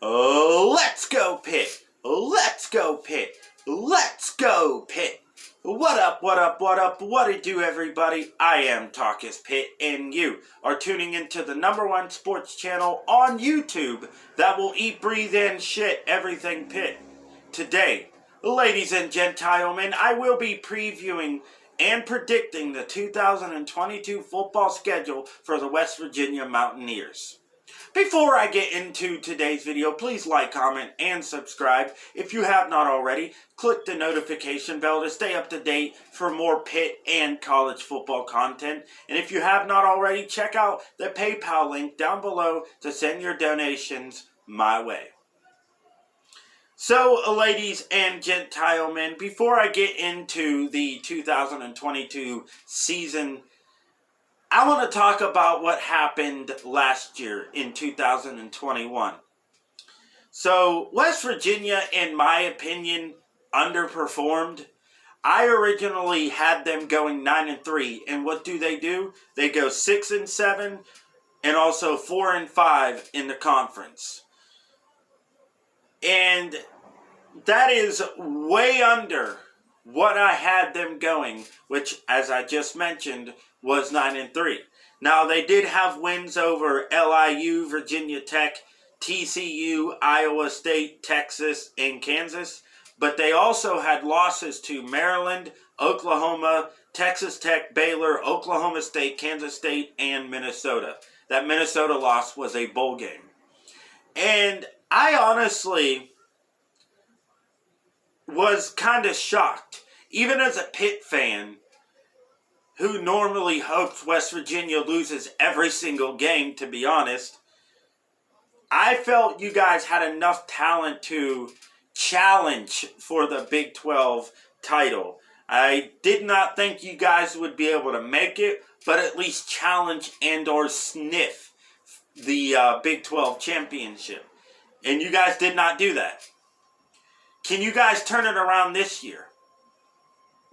Let's go Pitt! Let's go Pitt! Let's go Pitt! What up, what up, what up, what it do everybody? I am TALK-IS-PITT and you are tuning into the #1 sports channel on YouTube that will eat, breathe, and shit everything Pitt. Today, ladies and gentlemen, I will be previewing and predicting the 2022 football schedule for the West Virginia Mountaineers. Before I get into today's video, please like, comment, and subscribe. If you have not already, click the notification bell to stay up to date for more Pitt and college football content. And if you have not already, check out the PayPal link down below to send your donations my way. So, ladies and gentlemen, before I get into the 2022 season, I want to talk about what happened last year in 2021. So, West Virginia, in my opinion, underperformed. I originally had them going 9-3, and what do? They go 6-7, and also 4-5 in the conference. And that is way under what I had them going, which, as I just mentioned, was 9-3. Now, they did have wins over LIU, Virginia Tech, TCU, Iowa State, Texas, and Kansas. But they also had losses to Maryland, Oklahoma, Texas Tech, Baylor, Oklahoma State, Kansas State, and Minnesota. That Minnesota loss was a bowl game. And I honestly was kind of shocked, even as a Pitt fan who normally hopes West Virginia loses every single game, to be honest. I felt you guys had enough talent to challenge for the Big 12 title. I did not think you guys would be able to make it, but at least challenge and or sniff the Big 12 championship. And you guys did not do that. Can you guys turn it around this year?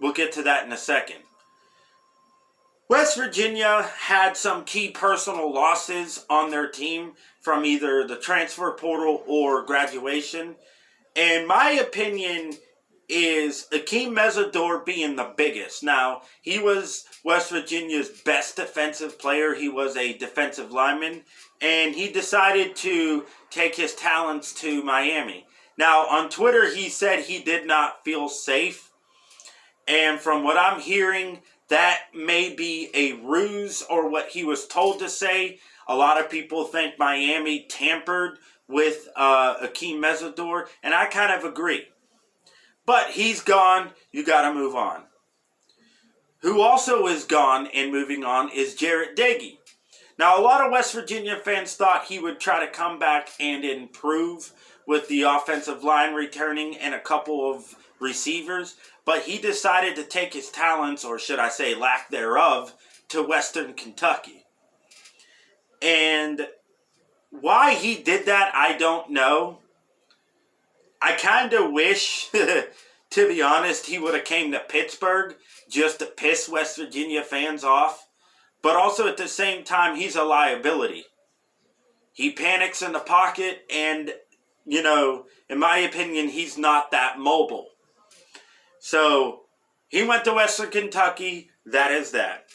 We'll get to that in a second. West Virginia had some key personal losses on their team from either the transfer portal or graduation. And my opinion is Akeem Mesidor being the biggest. Now, he was West Virginia's best defensive player. He was a defensive lineman. And he decided to take his talents to Miami. Now, on Twitter, he said he did not feel safe. And from what I'm hearing, that may be a ruse or what he was told to say. A lot of people think Miami tampered with Akeem Mesidor, and I kind of agree. But he's gone. You got to move on. Who also is gone and moving on is Jarret Doege. Now, a lot of West Virginia fans thought he would try to come back and improve with the offensive line returning and a couple of receivers, but he decided to take his talents, or should I say lack thereof, to Western Kentucky. And why he did that, I don't know. I kind of wish, to be honest, he would have came to Pittsburgh just to piss West Virginia fans off. But also at the same time, he's a liability. He panics in the pocket and, you know, in my opinion, he's not that mobile. So, he went to Western Kentucky. That is that.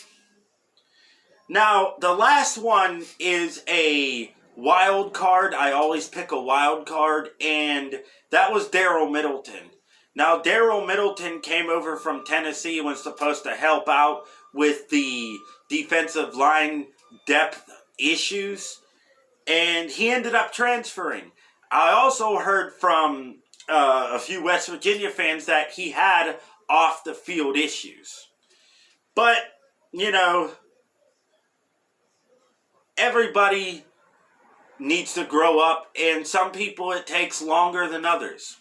Now, the last one is a wild card. I always pick a wild card, and that was Daryl Middleton. Now, Daryl Middleton came over from Tennessee and was supposed to help out with the defensive line depth issues, and he ended up transferring. I also heard from a few West Virginia fans that he had off-the-field issues. But, you know, everybody needs to grow up, and some people it takes longer than others.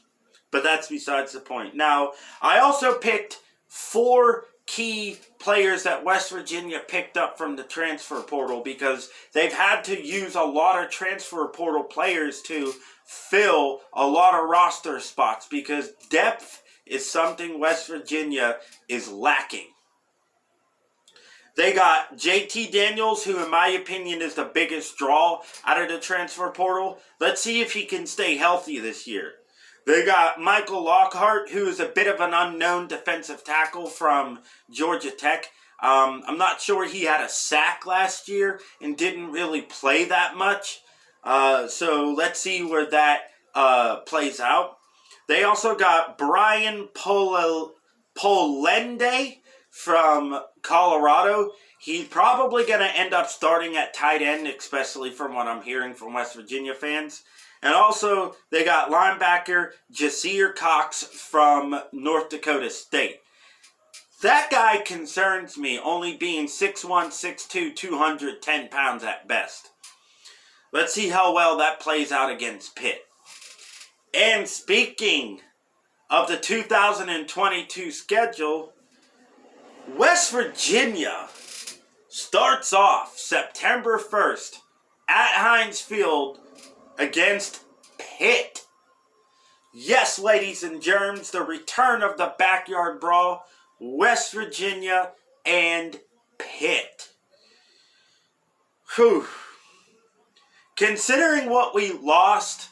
But that's besides the point. Now, I also picked 4 key players that West Virginia picked up from the transfer portal because they've had to use a lot of transfer portal players to fill a lot of roster spots because depth is something West Virginia is lacking. They got JT Daniels, who in my opinion is the biggest draw out of the transfer portal. Let's see if he can stay healthy this year. They got Michael Lockhart, who is a bit of an unknown defensive tackle from Georgia Tech. I'm not sure he had a sack last year and didn't really play that much. So let's see where that plays out. They also got Brian Polende from Colorado. He's probably going to end up starting at tight end, especially from what I'm hearing from West Virginia fans. And also, they got linebacker Jasir Cox from North Dakota State. That guy concerns me, only being 6'1", 6'2", 210 pounds at best. Let's see how well that plays out against Pitt. And speaking of the 2022 schedule, West Virginia starts off September 1st at Heinz Field against Pitt. Yes, ladies and germs, the return of the backyard brawl, West Virginia and Pitt. Whew. Considering what we lost,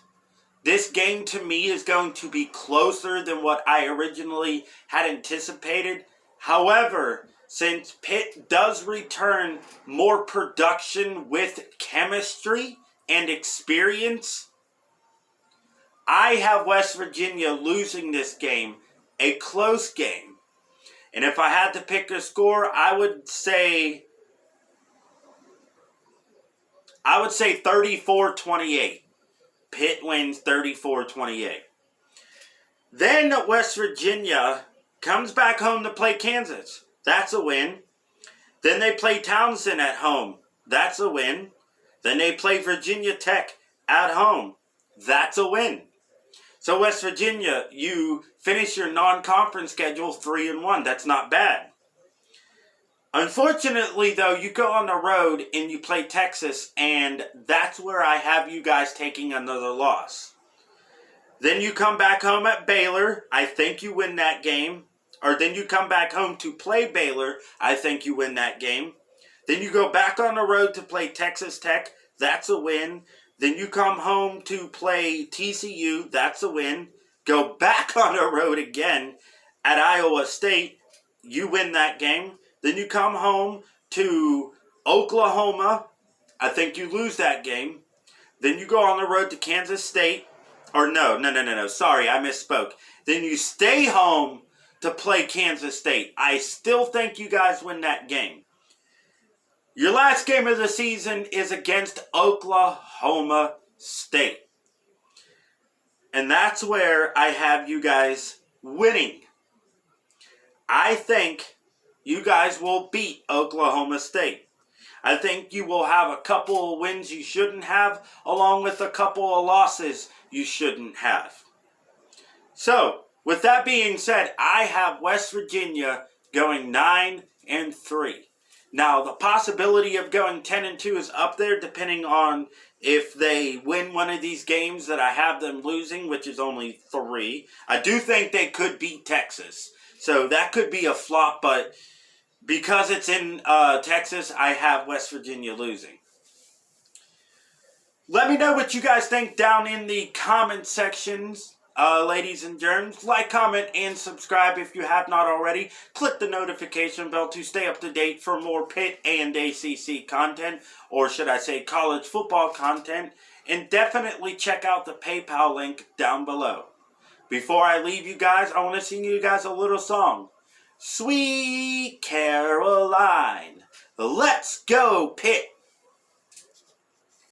this game to me is going to be closer than what I originally had anticipated. However, since Pitt does return more production with chemistry and experience, I have West Virginia losing this game, a close game. And if I had to pick a score, I would say 34-28. Pitt wins 34-28. Then West Virginia comes back home to play Kansas. That's a win. Then they play Townsend at home. That's a win. Then they play Virginia Tech at home. That's a win. So West Virginia, you finish your non-conference schedule 3-1. That's not bad. Unfortunately, though, you go on the road and you play Texas, and that's where I have you guys taking another loss. Then you come back home at Baylor. I think you win that game. Or then you come back home to play Baylor. I think you win that game. Then you go back on the road to play Texas Tech. That's a win. Then you come home to play TCU. That's a win. Go back on the road again at Iowa State. You win that game. Then you come home to Oklahoma. I think you lose that game. Then you go on the road to Kansas State. Or no. Sorry, I misspoke. Then you stay home to play Kansas State. I still think you guys win that game. Your last game of the season is against Oklahoma State. And that's where I have you guys winning. I think you guys will beat Oklahoma State. I think you will have a couple of wins you shouldn't have, along with a couple of losses you shouldn't have. So, with that being said, I have West Virginia going 9-3. Now, the possibility of going 10-2 is up there, depending on if they win one of these games that I have them losing, which is only 3. I do think they could beat Texas. So that could be a flop, but because it's in Texas, I have West Virginia losing. Let me know what you guys think down in the comment sections. Ladies and germs, like, comment, and subscribe if you have not already. Click the notification bell to stay up to date for more Pitt and ACC content, or should I say college football content, and definitely check out the PayPal link down below. Before I leave you guys, I want to sing you guys a little song. Sweet Caroline, let's go Pitt.